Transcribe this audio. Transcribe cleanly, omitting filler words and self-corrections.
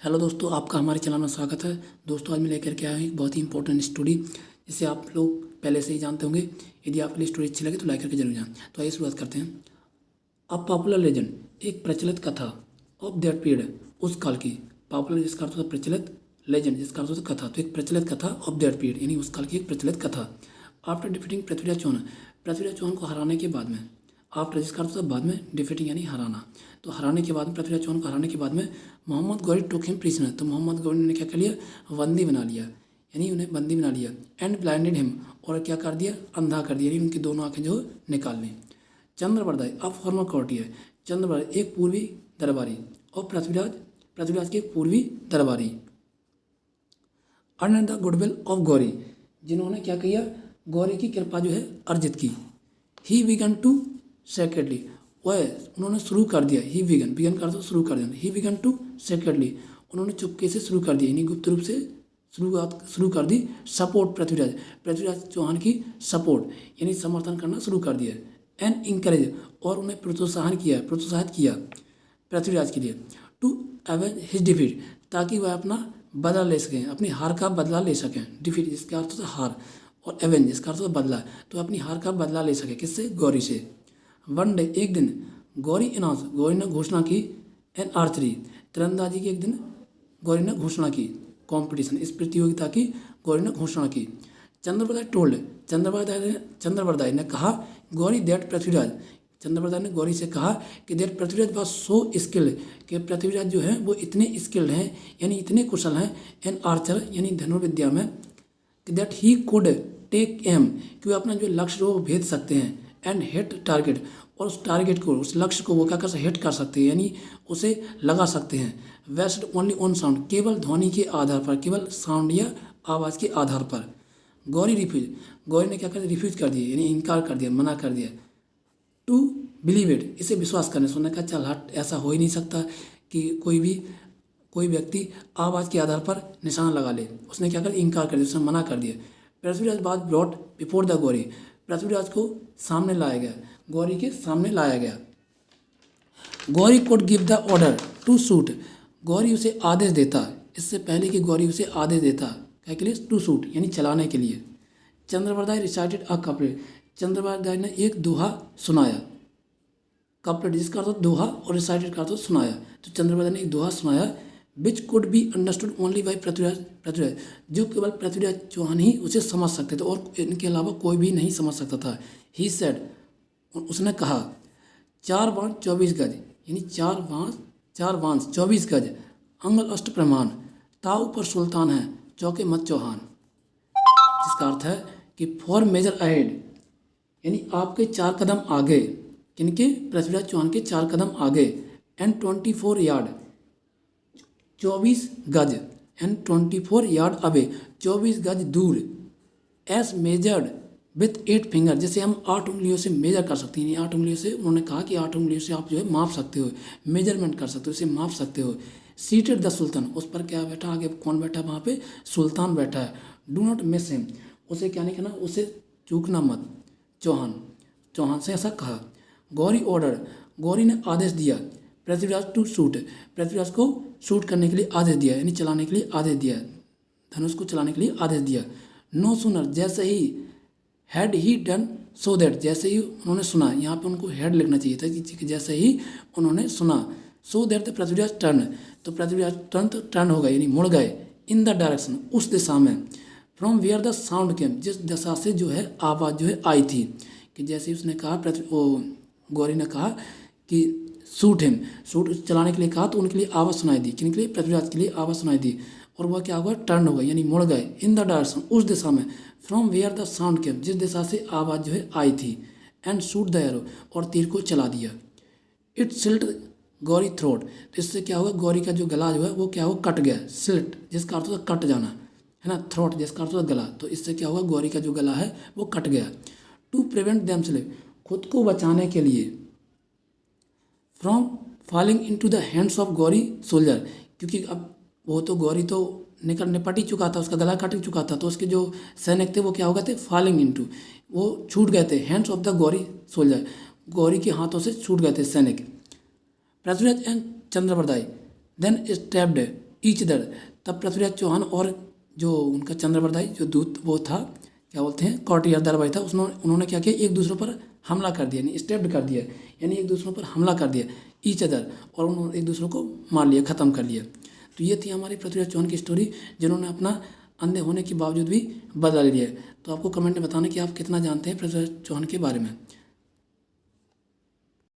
Hello दोस्तों, आपका हमारे चैनल में स्वागत है। दोस्तों, आज मैं लेकर के आया हूँ एक बहुत ही इंपॉर्टेंट स्टोरी, जिसे आप लोग पहले से ही जानते होंगे। यदि आपको स्टोरी अच्छी लगे तो लाइक करके जरूर जाएं। तो आइए शुरुआत करते हैं। अ पॉपुलर लेजेंड, एक प्रचलित कथा ऑफ दैट पीरियड, उस काल की। पॉपुलर जिसका अर्थ होता है प्रचलित, लेजेंड जिसका अर्थ होता है कथा, तो एक प्रचलित कथा ऑफ दैट पीरियड यानी उस काल की एक प्रचलित कथा। आफ्टर डिफीटिंग पृथ्वीराज चौहान, पृथ्वीराज चौहान को हराने के बाद में, आफ्टर जिसका अर्थ होता है बाद में, डिफीटिंग यानी हराना, तो हराने के बाद में, पृथ्वीराज चौहान को हराने के बाद में Mohammad Ghori took him prisoner, तो मोहम्मद गौरी ने क्या कर लिया, बंदी बना लिया, यानी उन्हें बंदी बना लिया। एंड ब्लाइंडेड हिम, और क्या कर दिया, अंधा कर दिया, यानी उनकी दोनों आंखें जो निकाल ली। चंद्रवरदाई, अब फॉर्मर कॉर्टियर, चंद्रवरदाई एक पूर्वी दरबारी, और पृथ्वीराज, पृथ्वीराज के पूर्वी दरबारी। Earn the goodwill of Gauri, जिन्होंने क्या किया, गौरी की कृपा जो है अर्जित की। ही बिगन टू सेक्रेटली, वह उन्होंने शुरू कर दिया, ही बिगन, बिगन कर दो शुरू कर दिया, ही बिगन टू सेक्रेटली, उन्होंने चुपके से शुरू कर दिया, यानी गुप्त रूप से शुरू कर दी। सपोर्ट पृथ्वीराज, पृथ्वीराज चौहान की सपोर्ट यानी समर्थन करना शुरू कर दिया। एंड इंकरेज, और उन्हें प्रोत्साहित किया पृथ्वीराज के लिए। टू एवेंज हिज डिफीट, ताकि वह अपना बदला ले सकें, अपनी हार का बदला ले सकें। डिफीट जिसका अर्थ होता है हार, और एवेंज जिसका अर्थ होता है बदला, तो अपनी हार का बदला ले सके, किससे, गौरी से। वन डे, एक दिन, गौरी अनाउंस, गौरी ने घोषणा की। एन आर्चरी, तीरंदाजी की एक दिन गौरी ने घोषणा की। कंपटीशन, इस प्रतियोगिता की गौरी ने घोषणा की। चंद्रवरदाई टोल्ड, चंद्रवरदाई ने कहा, गौरी दैट पृथ्वीराज, चंद्रवरदाई ने गौरी से कहा कि that Prithviraj was so skilled, कि पृथ्वीराज जो है वो इतने स्किल्ड हैं, यानी इतने कुशल हैं, एन आर्चर यानी धनुर्विद्या में, कि that he could take aim, कि वो अपना जो लक्ष्य हो वो भेद सकते हैं। एंड हिट टारगेट, और उस टारगेट को, उस लक्ष्य को वो क्या कर सकते, हिट कर सकते हैं, यानी उसे लगा सकते हैं। वेस्ट ओनली ऑन साउंड, केवल ध्वनि के आधार पर, केवल साउंड या आवाज़ के आधार पर। गौरी रिफ्यूज, गौरी ने क्या कर दिया, रिफ्यूज कर दिया, यानी इनकार कर दिया, मना कर दिया। टू बिलीव इट, इसे विश्वास करने से, उन्होंने कहा चल हट, ऐसा हो ही नहीं सकता कि कोई व्यक्ति आवाज़ के आधार पर निशान लगा ले। उसने क्या कर दिया, इनकार कर दिया, उसने मना कर दिया। पृथ्वीराज बाद brought before the Ghori, Prithviraj को सामने लाया गया, गौरी के सामने लाया गया। Ghori could give the order to shoot, Ghori उसे आदेश देता, इससे पहले कि गौरी उसे आदेश देता, क्या के लिए, टू शूट यानी चलाने के लिए। चंद्रवरदाई रिसाइटेड अ कपलेट, चंद्रवरदाई ने एक दोहा सुनाया। कपलेट जिसका अर्थ दोहा, और रिसाइटेड का अर्थ सुनाया, तो चंद्रवरदाई ने एक दोहा सुनाया। Which could be understood only by Prithviraj, जो केवल पृथ्वीराज चौहान ही उसे समझ सकते थे, और इनके अलावा कोई भी नहीं समझ सकता था। ही सेड, उसने कहा, 4 बाण 24 गज, यानी 4 बांस 24 गज, अंगल अष्ट प्रमाण, ताऊ पर सुल्तान है, चौके मत चौहान, जिसका अर्थ है कि 4 मेजर अहेड, यानी आपके 4 कदम आगे, किनके, पृथ्वीराज चौहान के 4 कदम आगे। एंड 24 यार्ड, 24 गज, एंड 24 यार्ड अवे, 24 गज दूर। एस मेजर्ड विथ 8 फिंगर, जैसे हम 8 उंगलियों से मेजर कर सकते हैं, 8 उंगलियों से, उन्होंने कहा कि 8 उंगलियों से आप जो है माप सकते हो, मेजरमेंट कर सकते हो, इसे माप सकते हो। सीटेड द सुल्तान, उस पर क्या बैठा, आगे कौन बैठा, वहाँ पे सुल्तान बैठा है। डू नॉट मिस हिम, उसे क्या नहीं करना, उसे चूकना मत। चौहान से ऐसा कहा। गौरी ऑर्डर, गौरी ने आदेश दिया। पृथ्वीराज टू शूट, पृथ्वीराज को शूट करने के लिए आदेश दिया, यानी चलाने के लिए आदेश दिया, धनुष को चलाने के लिए आदेश दिया। नो सुनर, जैसे ही, had he done so that, जैसे ही उन्होंने सुना, यहाँ पे उनको हैड लिखना चाहिए था कि जैसे ही उन्होंने सुना। So that the Prithviraj turn, तो पृथ्वीराज तुरंत टर्न हो गए, यानी मुड़ गए। इन द डायरेक्शन, उस दिशा में। From where the sound came, जिस दिशा से जो है आवाज़ जो है आई थी, कि जैसे ही उसने कहा, गौरी ने कहा कि शूट हिम, शूट चलाने के लिए कहा, तो उनके लिए आवाज़ सुनाई दी, किन के लिए, पृथ्वीराज के लिए आवाज़ सुनाई दी, और वह क्या हुआ, टर्न हो गए, यानी मुड़ गए। इन द डायरेक्शन, उस दिशा में। From where the sound came, जिस दिशा से आवाज़ जो है आई थी। एंड शूट द एरो, और तीर को चला दिया। इट सिल्ट गौरी थ्रोट, तो इससे क्या हुआ, गौरी का जो गला जो है वो क्या हुआ, कट गया। सिल्ट जिसका अर्थ होता कट जाना, है ना, थ्रोट जिसका अर्थ होता गला, तो इससे क्या हुआ, गौरी का जो गला है वो कट गया। टू प्रिवेंट देमसेल्फ, खुद को बचाने के लिए। From falling into the hands of Gauri soldier, क्योंकि अब वो तो गौरी तो निपट ही चुका था, उसका गला कट ही चुका था, तो उसके जो सैनिक थे वो क्या हो गए थे, फॉलिंग इनटू, वो छूट गए थे। Hands of the Ghori soldier, Ghori के हाथों से छूट गए थे सैनिक। Prithviraj and Chandbardai then stepped each other. तब पृथ्वीराज चौहान और जो उनका चंद्रवरदाई जो दूत वो था, क्या बोलते हैं, कौटिल्य दलवाई था, उन्होंने क्या किया, एक दूसरों पर हमला कर दिया, यानी स्टेप्ड कर दिया, यानी एक दूसरों पर हमला कर दिया, ईच अदर, और उन्होंने एक दूसरों को मार लिया, ख़त्म कर लिया। तो ये थी हमारी पृथ्वीराज चौहान की स्टोरी, जिन्होंने अपना अंधे होने के बावजूद भी बदला ले लिया। तो आपको कमेंट में बताना कि आप कितना जानते हैं पृथ्वीराज चौहान के बारे में।